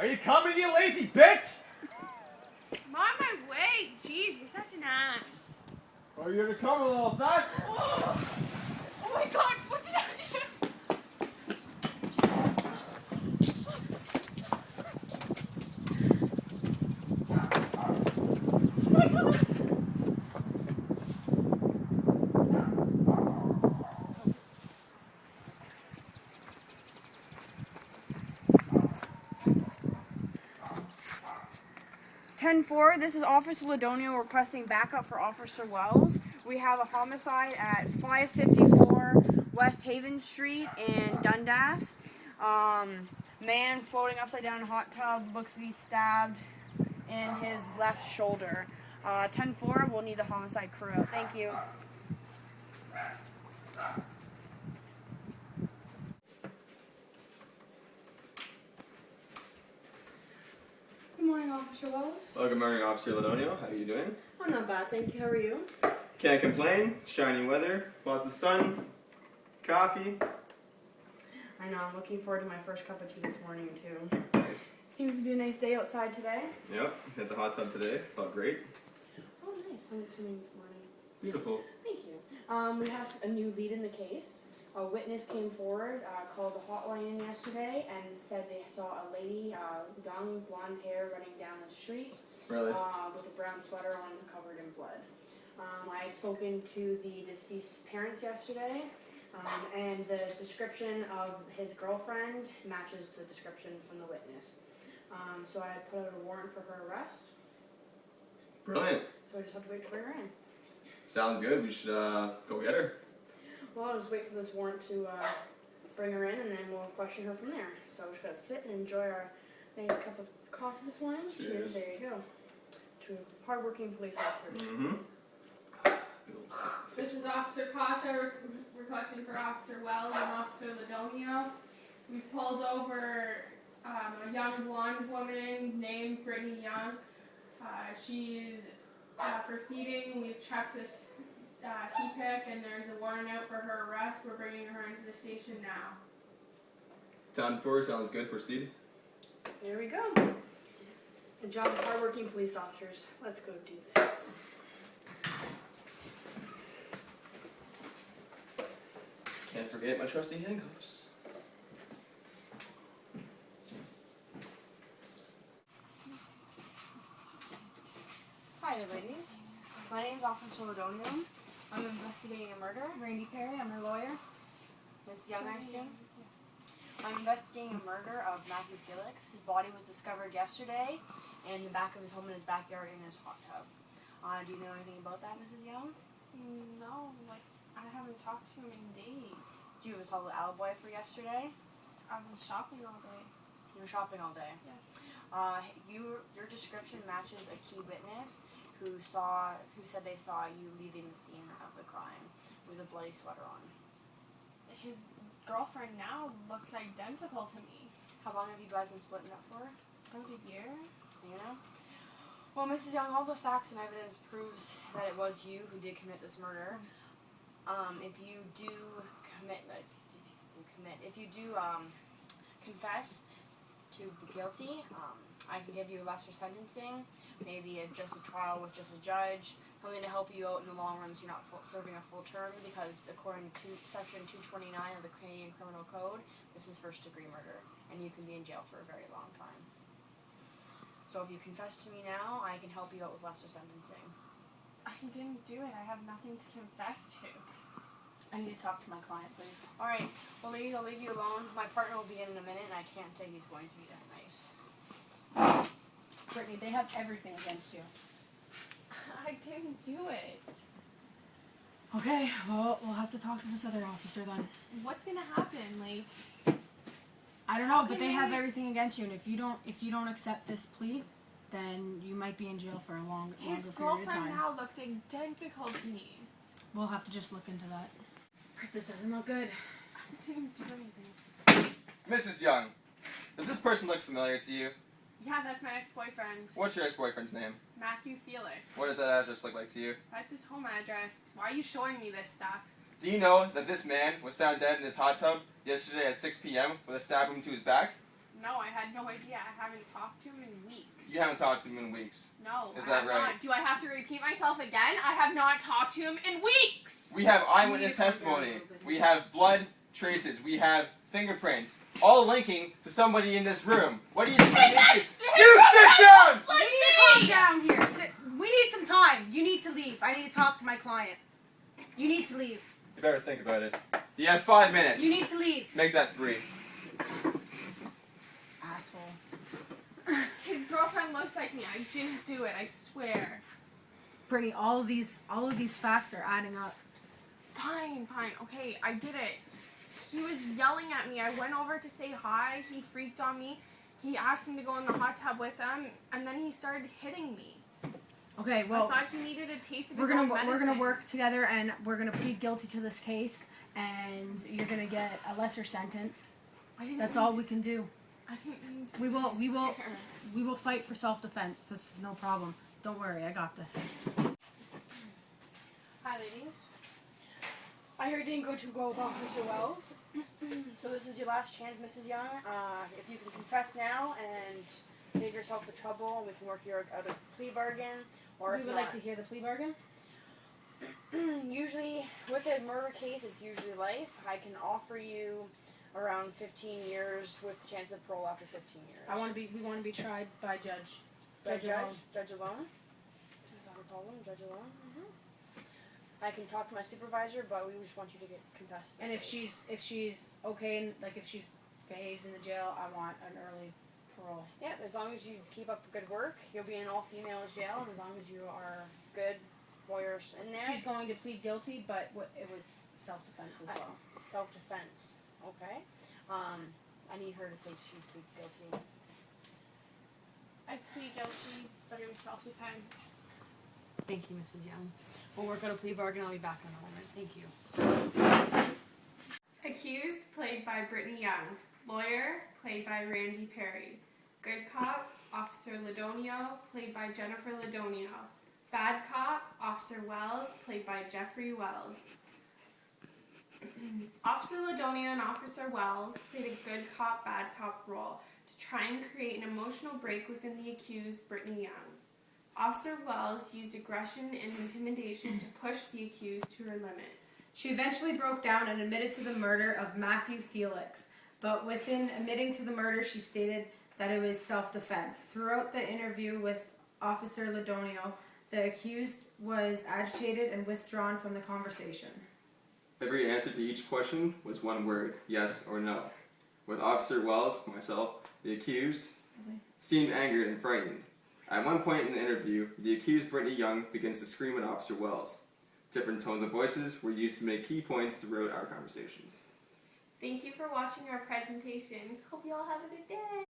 Are you coming, you lazy bitch? I'm on my way. Jeez, you're such an ass. Are you gonna come, little fat? Oh my god, what did I do? Oh my god. 10-4, this is Officer Ladonio requesting backup for Officer Wells. We have a homicide at 554 West Haven Street in Dundas. Man floating upside down in a hot tub, looks to be stabbed in his left shoulder. 10-4, we'll need the homicide crew out. Thank you. Good morning, Officer Wells. Well, good morning, Officer Ladonio. How are you doing? I'm not bad, thank you. How are you? Can't complain. Shiny weather, lots of sun, coffee. I know, I'm looking forward to my first cup of tea this morning, too. Nice. Seems to be a nice day outside today. Yep, hit the hot tub today. Felt great. Oh, nice. I'm swimming this morning. Beautiful. Thank you. We have a new lead in the case. A witness came forward, called the hotline in yesterday, and said they saw a lady, young, blonde hair, running down the street Really? with a brown sweater on, covered in blood. I had spoken to the deceased parents yesterday, and the description of his girlfriend matches the description from the witness. So I had put out a warrant for her arrest. Brilliant. So I just have to wait to bring her in. Sounds good. We should go get her. Well, I'll just wait for this warrant to bring her in, and then we'll question her from there. So we're just going to sit and enjoy our nice cup of coffee this morning. Cheers. There you go. To hardworking police officers. Mm-hmm. This is Officer Kasha requesting for Officer Wells and Officer Ladonio. We pulled over a young blonde woman named Brittany Young. She's for speeding. We've checked this CPIC and there's a warrant out for her arrest. We're bringing her into the station now. 10-4, sounds good. Proceed. There we go. Good job of hardworking police officers. Let's go do this. Can't forget my trusty handcuffs. Hi there, ladies. My name is Officer Ladonio. I'm investigating a murder. Randy Perry, I'm her lawyer. Ms. Young, I assume? I'm investigating a murder of Matthew Felix. His body was discovered yesterday in the back of his home in his backyard in his hot tub. Do you know anything about that, Mrs. Young? No, I haven't talked to him in days. Do you have a solid alibi for yesterday? I was shopping all day. You were shopping all day. Yes. Your description matches a key witness who said they saw you leaving the scene of the crime with a bloody sweater on. His girlfriend now looks identical to me. How long have you guys been splitting up for? About a year? You know? Well, Mrs. Young, all the facts and evidence proves that it was you who did commit this murder. If you do confess to be guilty, I can give you a lesser sentencing, maybe just a trial with just a judge, something to help you out in the long run so you're not serving a full term, because according to Section 229 of the Canadian Criminal Code, this is first-degree murder, and you can be in jail for a very long time. So if you confess to me now, I can help you out with lesser sentencing. I didn't do it. I have nothing to confess to. I need to talk to my client, please. Alright, well ladies, I'll leave you alone. My partner will be in a minute, and I can't say he's going to be that nice. Brittany, they have everything against you. I didn't do it. Okay, well, we'll have to talk to this other officer then. What's gonna happen? I don't know, but can they they- have everything against you, and if you don't accept this plea, then you might be in jail for a longer His period of girlfriend time. now looks identical to me. We'll have to just look into that. This doesn't look good. I didn't do anything. Mrs. Young, does this person look familiar to you? Yeah, that's my ex-boyfriend, What's your ex-boyfriend's name? Matthew Felix. What does that address look like to you? That's his home address. Why are you showing me this stuff? Do you know that this man was found dead in his hot tub yesterday at 6 p.m. with a stab wound to his back? No, I had no idea. I haven't talked to him in weeks. You haven't talked to him in weeks. No. Is I that have right? Not. Do I have to repeat myself again? I have not talked to him in weeks. We have eyewitness testimony. We have blood traces. We have fingerprints, all linking to somebody in this room. What do you think that is? You sit down! You need to calm down here. We need some time. You need to leave. I need to talk to my client. You need to leave. You better think about it. You have 5 minutes. You need to leave. Make that 3. Asshole. His girlfriend looks like me. I didn't do it. I swear. Brittany, all of these facts are adding up. Fine. Okay, I did it. He was yelling at me. I went over to say hi. He freaked on me. He asked me to go in the hot tub with him, and then he started hitting me. Okay, well, I thought he needed a taste of we're his own gonna medicine. work together, and we're gonna plead guilty to this case, and you're gonna get a lesser sentence. I didn't That's mean all to- we can do. I didn't mean to. We will- I we will- swear. We will fight for self-defense. This is no problem. Don't worry, I got this. Hi, ladies. I heard you didn't go too well with Officer Wells. So this is your last chance, Mrs. Young. If you can confess now and save yourself the trouble, we can work you out a plea bargain. Or We if would not, like to hear the plea bargain. usually with a murder case, it's usually life. I can offer you around 15 years with the chance of parole after 15 years. We want to be tried by judge. By Judge alone. Judge alone. Is that a problem? Judge alone. I can talk to my supervisor, but we just want you to get confessed. And if she's okay, and like if she behaves in the jail, I want an early parole. Yeah, as long as you keep up good work, you'll be in an all-female jail, and as long as you are good lawyers in there. She's going to plead guilty, but it was self-defense as well. Self-defense. Okay. I need her to say she pleads guilty. I plead guilty, but it was self-defense. Thank you, Mrs. Young. We'll work out a plea bargain. I'll be back in a moment. Thank you. Accused, played by Brittany Young. Lawyer, played by Randy Perry. Good cop, Officer Ladonio, played by Jennifer Ladonio. Bad cop, Officer Wells, played by Jeffrey Wells. Officer Ladonio and Officer Wells played a good cop, bad cop role to try and create an emotional break within the accused, Brittany Young. Officer Wells used aggression and intimidation to push the accused to her limits. She eventually broke down and admitted to the murder of Matthew Felix, but within admitting to the murder, she stated that it was self-defense. Throughout the interview with Officer Ladonio, the accused was agitated and withdrawn from the conversation. Every answer to each question was one word, yes or no. With Officer Wells, myself, the accused seemed angered and frightened. At one point in the interview, the accused Brittany Young begins to scream at Officer Wells. Different tones of voices were used to make key points throughout our conversations. Thank you for watching our presentations. Hope you all have a good day.